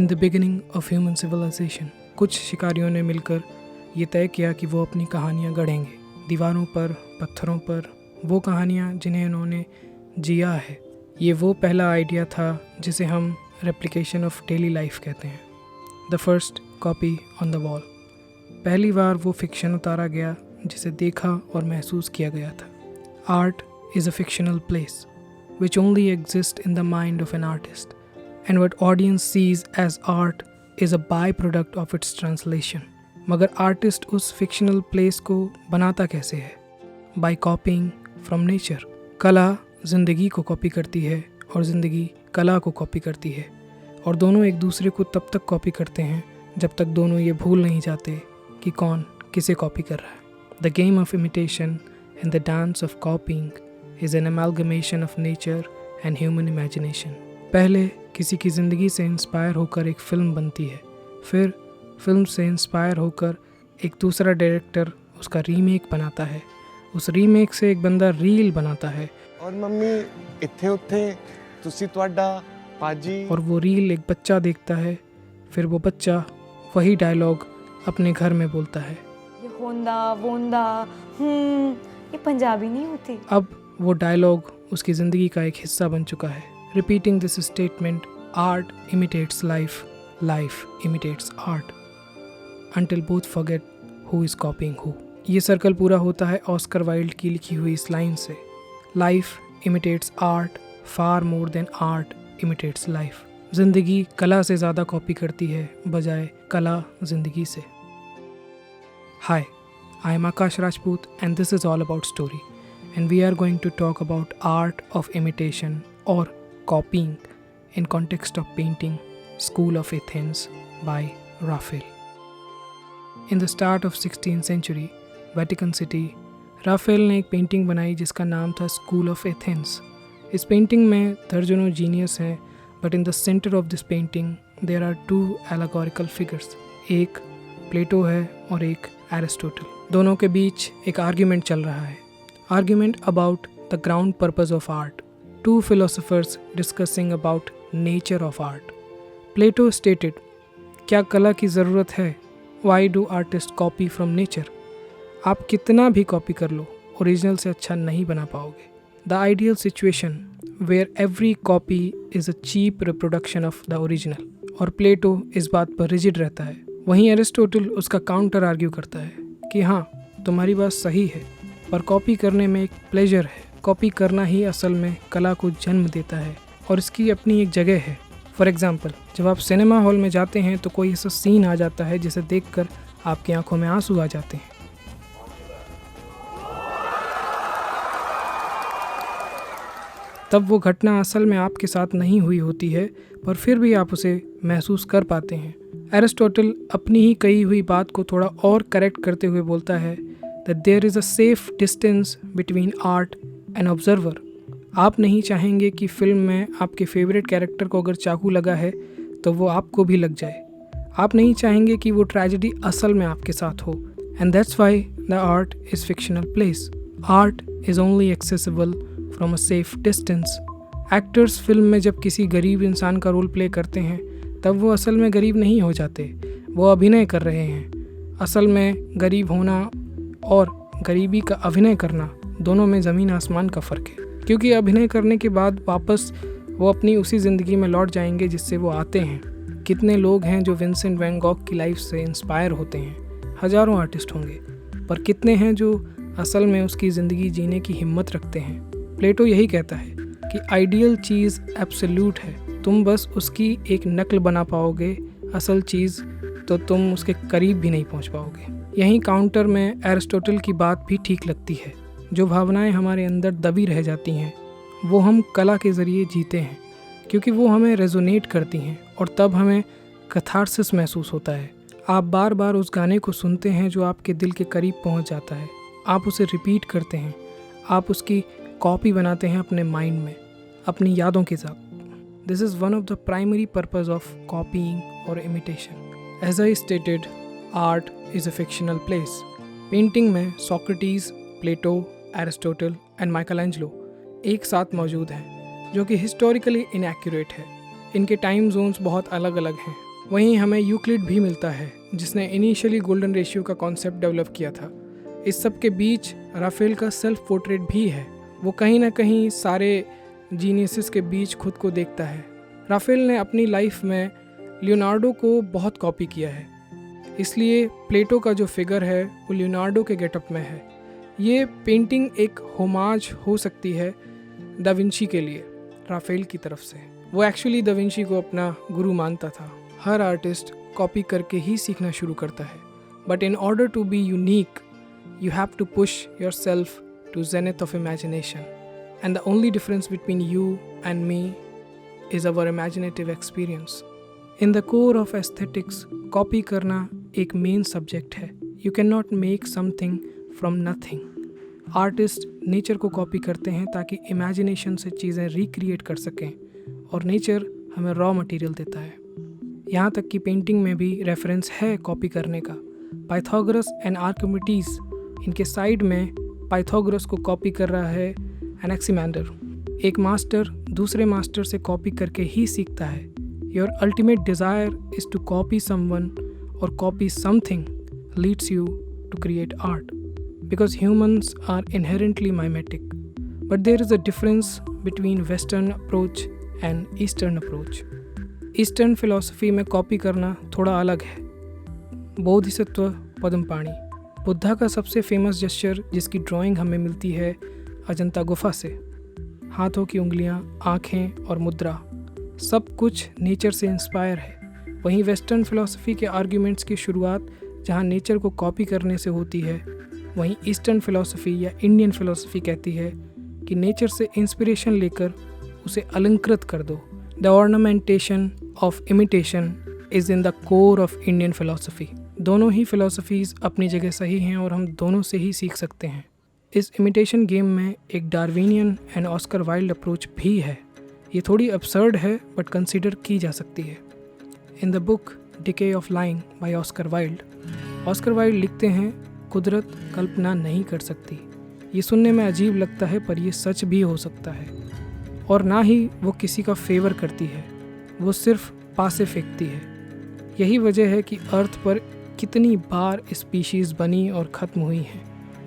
The beginning of human civilisation, कुछ शिकारियों ने मिलकर ये तय किया कि वो अपनी कहानियाँ गढ़ेंगे दीवारों पर, पत्थरों पर, वो कहानियाँ जिन्हें उन्होंने जिया है। ये वो पहला आइडिया था जिसे हम रेप्लिकेशन ऑफ डेली लाइफ कहते हैं। The first copy on the wall, पहली बार वो फिक्शन उतारा गया जिसे देखा और महसूस किया गया था। Art is a fictional place which only exists in the mind of an artist, and what audience sees as art is a byproduct of its translation. मगर आर्टिस्ट उस फिक्शनल प्लेस को बनाता कैसे है? By copying from nature. कला ज़िंदगी को copy करती है और ज़िंदगी कला को कॉपी करती है, और दोनों एक दूसरे को तब तक कॉपी करते हैं जब तक दोनों ये भूल नहीं जाते कि कौन किसे कॉपी कर रहा है। The game of imitation and the dance of copying is an amalgamation of nature and human imagination. पहले किसी की ज़िंदगी से इंस्पायर होकर एक फ़िल्म बनती है, फिर फिल्म से इंस्पायर होकर एक दूसरा डायरेक्टर उसका रीमेक बनाता है, उस रीमेक से एक बंदा रील बनाता है, और मम्मी इत्थे उत्थे तुसी तुहाडा पाजी, और वो रील एक बच्चा देखता है, फिर वो बच्चा वही डायलॉग अपने घर में बोलता है। ये होंदा वोंदा ये पंजाबी नहीं होती। अब वो डायलॉग उसकी ज़िंदगी का एक हिस्सा बन चुका है। Repeating this statement, art imitates life, life imitates art, until both forget who is copying who. ये सर्कल पूरा होता है ऑस्कर वाइल्ड की लिखी हुई इस लाइन से, life imitates art far more than art imitates life. ज़िंदगी कला से ज़्यादा कॉपी करती है बजाय कला ज़िंदगी से। Hi, I am Akash Rajput and this is all about story, and we are going to talk about art of imitation or copying in context of painting School of Athens by Raphael. In the start of 16th century, Vatican City, Raphael ने एक painting बनाई जिसका नाम था school of Athens. इस painting में दर्जनों genius हैं, but in the centre of this painting there are two allegorical figures, एक प्लेटो है और एक एरिस्टोटल। दोनों के बीच एक आर्ग्यूमेंट चल रहा है, argument about the ground purpose of art. Two philosophers discussing about nature of art. Plato stated, क्या कला की ज़रूरत है? Why do artists copy from nature? आप कितना भी कॉपी कर लो, ओरिजिनल से अच्छा नहीं बना पाओगे। The ideal situation where every copy is a cheap reproduction of the original. और प्लेटो इस बात पर रिजिड रहता है। वहीं एरिस्टोटल उसका काउंटर आर्ग्यू करता है कि हाँ, तुम्हारी बात सही है, पर कॉपी करने में एक प्लेजर है। कॉपी करना ही असल में कला को जन्म देता है और इसकी अपनी एक जगह है। फॉर एग्ज़ाम्पल, जब आप सिनेमा हॉल में जाते हैं तो कोई ऐसा सीन आ जाता है जिसे देखकर आपकी आंखों में आंसू आ जाते हैं। तब वो घटना असल में आपके साथ नहीं हुई होती है, पर फिर भी आप उसे महसूस कर पाते हैं। एरिस्टोटल अपनी ही कही हुई बात को थोड़ा और करेक्ट करते हुए बोलता है that there is a safe distance between art and observer. आप नहीं चाहेंगे कि फिल्म में आपके फेवरेट कैरेक्टर को अगर चाकू लगा है तो वो आपको भी लग जाए। आप नहीं चाहेंगे कि वो ट्रेजेडी असल में आपके साथ हो। And that's why the art is fictional place. Art is only accessible from a safe distance. Actors film में जब किसी गरीब इंसान का रोल प्ले करते हैं तब वो असल में गरीब नहीं हो जाते, वो अभिनय कर रहे हैं। असल में गरीब होना और गरीबी का अभिनय करना, दोनों में ज़मीन आसमान का फ़र्क है, क्योंकि अभिनय करने के बाद वापस वो अपनी उसी ज़िंदगी में लौट जाएंगे जिससे वो आते हैं। कितने लोग हैं जो विंसेंट वैन गॉग की लाइफ से इंस्पायर होते हैं? हज़ारों आर्टिस्ट होंगे, पर कितने हैं जो असल में उसकी ज़िंदगी जीने की हिम्मत रखते हैं? प्लेटो यही कहता है कि आइडियल चीज़ एब्सोल्यूट है, तुम बस उसकी एक नकल बना पाओगे, असल चीज़ तो तुम उसके करीब भी नहीं पहुंच पाओगे। यहीं काउंटर में एरिस्टोटल की बात भी ठीक लगती है। जो भावनाएं हमारे अंदर दबी रह जाती हैं वो हम कला के ज़रिए जीते हैं, क्योंकि वो हमें रेजोनेट करती हैं और तब हमें कैथार्सिस महसूस होता है। आप बार बार उस गाने को सुनते हैं जो आपके दिल के करीब पहुंच जाता है, आप उसे रिपीट करते हैं, आप उसकी कॉपी बनाते हैं अपने माइंड में, अपनी यादों के साथ। This is one of the primary purpose of copying और imitation. As I stated, art is a fictional place. Painting में Socrates, Plato, Aristotle and Michelangelo एक साथ मौजूद हैं, जो कि हिस्टोरिकली इनएक्यूरेट है। इनके टाइम जोन्स बहुत अलग अलग हैं। वहीं हमें यूक्लिड भी मिलता है, जिसने इनिशियली गोल्डन रेशियो का कॉन्सेप्ट डेवलप किया था। इस सब के बीच राफेल का सेल्फ पोर्ट्रेट भी है। वो कहीं ना कहीं सारे जीनियसेस के बीच खुद को देखता है। राफेल ने अपनी लाइफ में लियोनार्डो को बहुत कॉपी किया है, इसलिए प्लेटो का जो फिगर है वो लियोनार्डो के गेटअप में है। ये पेंटिंग एक होमाज हो सकती है दा विंची के लिए राफेल की तरफ से। वो एक्चुअली दा विंची को अपना गुरु मानता था। हर आर्टिस्ट कॉपी करके ही सीखना शुरू करता है, but in order to be unique you have to push yourself to zenith of imagination, and the only difference between you and me is our imaginative experience. In the core of aesthetics, copy करना एक main subject है. You cannot make something from nothing. Artists nature को copy करते हैं ताकि imagination से चीज़ें recreate कर सकें, और nature हमें raw material देता है। यहाँ तक कि पेंटिंग में भी रेफरेंस है कॉपी करने का। पाइथागोरस एंड आर्किमिडीज, इनके साइड में पाइथागोरस को कॉपी कर रहा है एनेक्सिमैंडर। एक मास्टर दूसरे मास्टर से कॉपी करके ही सीखता है। Your ultimate desire is to copy someone और copy something leads you to create art, because humans are inherently mimetic, but there is a difference between western approach and eastern approach. Eastern philosophy में copy करना थोड़ा अलग है। बोधिसत्व पद्मपाणि, बुद्धा का सबसे famous gesture जिसकी drawing हमें मिलती है अजंता गुफा से। हाथों की उंगलियां, आँखें और मुद्रा, सब कुछ नेचर से इंस्पायर है। वहीं वेस्टर्न फिलॉसफी के आर्ग्यूमेंट्स की शुरुआत जहां नेचर को कॉपी करने से होती है, वहीं ईस्टर्न फिलॉसफी या इंडियन फिलॉसफी कहती है कि नेचर से इंस्पिरेशन लेकर उसे अलंकृत कर दो। The ornamentation of imitation is in the core of Indian philosophy. दोनों ही फिलॉसफीज़ अपनी जगह सही हैं और हम दोनों से ही सीख सकते हैं। इस इमिटेशन गेम में एक Darwinian and Oscar Wilde approach भी है। ये थोड़ी absurd है बट कंसीडर की जा सकती है। In the book decay of lying by Oscar Wilde लिखते हैं, कुदरत कल्पना नहीं कर सकती। ये सुनने में अजीब लगता है पर यह सच भी हो सकता है। और ना ही वो किसी का फेवर करती है, वो सिर्फ पासे फेंकती है। यही वजह है कि अर्थ पर कितनी बार स्पीशीज़ बनी और ख़त्म हुई हैं।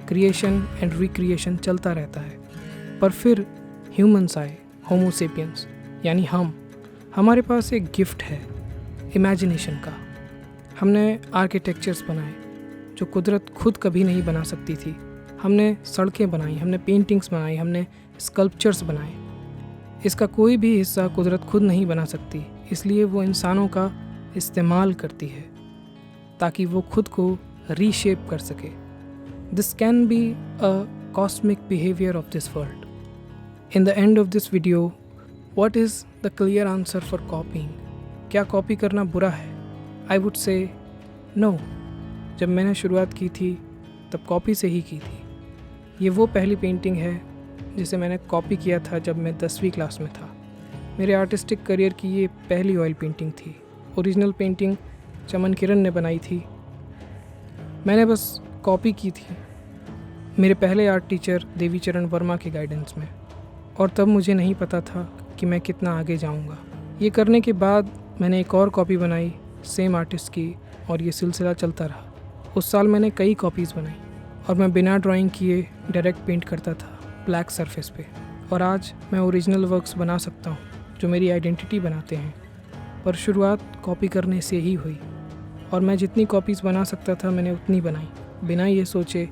क्रिएशन एंड रिक्रिएशन चलता रहता है। पर फिर ह्यूमंस आए, होमो सेपियंस, यानी हमारे पास एक गिफ्ट है इमेजिनेशन का। हमने आर्किटेक्चर्स बनाए जो कुदरत खुद कभी नहीं बना सकती थी। हमने सड़कें बनाई, हमने पेंटिंग्स बनाई, हमने स्कल्पचर्स बनाए। इसका कोई भी हिस्सा कुदरत खुद नहीं बना सकती, इसलिए वो इंसानों का इस्तेमाल करती है ताकि वो खुद को रीशेप कर सके। This can be a cosmic behaviour of this world. In the end of this video, what is the clear answer for copying? क्या कॉपी करना बुरा है? I would say no. जब मैंने शुरुआत की थी तब कॉपी से ही की थी। ये वो पहली पेंटिंग है जिसे मैंने कॉपी किया था जब मैं 10वीं क्लास में था। मेरे आर्टिस्टिक करियर की ये पहली ऑयल पेंटिंग थी। ओरिजिनल पेंटिंग चमन किरण ने बनाई थी, मैंने बस कॉपी की थी मेरे पहले आर्ट टीचर देवीचरण वर्मा के गाइडेंस में। और तब मुझे नहीं पता था कि मैं कितना आगे जाऊंगा। ये करने के बाद मैंने एक और कॉपी बनाई सेम आर्टिस्ट की, और ये सिलसिला चलता रहा। उस साल मैंने कई कॉपीज़ बनाई और मैं बिना ड्राइंग किए डायरेक्ट पेंट करता था ब्लैक सरफेस पे। और आज मैं ओरिजिनल वर्क्स बना सकता हूँ जो मेरी आइडेंटिटी बनाते हैं। पर शुरुआत कॉपी करने से ही हुई, और मैं जितनी कॉपीज़ बना सकता था मैंने उतनी बनाई, बिना ये सोचे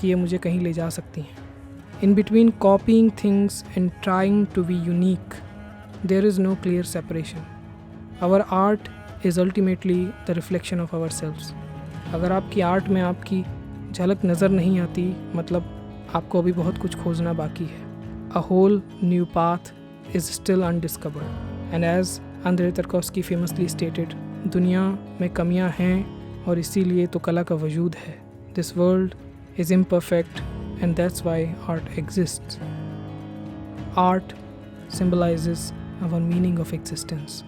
कि ये मुझे कहीं ले जा सकती हैं। In between copying things and trying to be unique there is no clear separation. Our art is ultimately the reflection of ourselves. अगर आपकी आर्ट में आपकी झलक नज़र नहीं आती, मतलब आपको अभी बहुत कुछ खोजना बाकी है। A whole new path is still undiscovered, and as Andrei Tarkovsky famously stated, दुनिया में कमियां हैं और इसीलिए तो कला का वजूद है। This world is imperfect and that's why art exists. Art symbolizes our meaning of existence.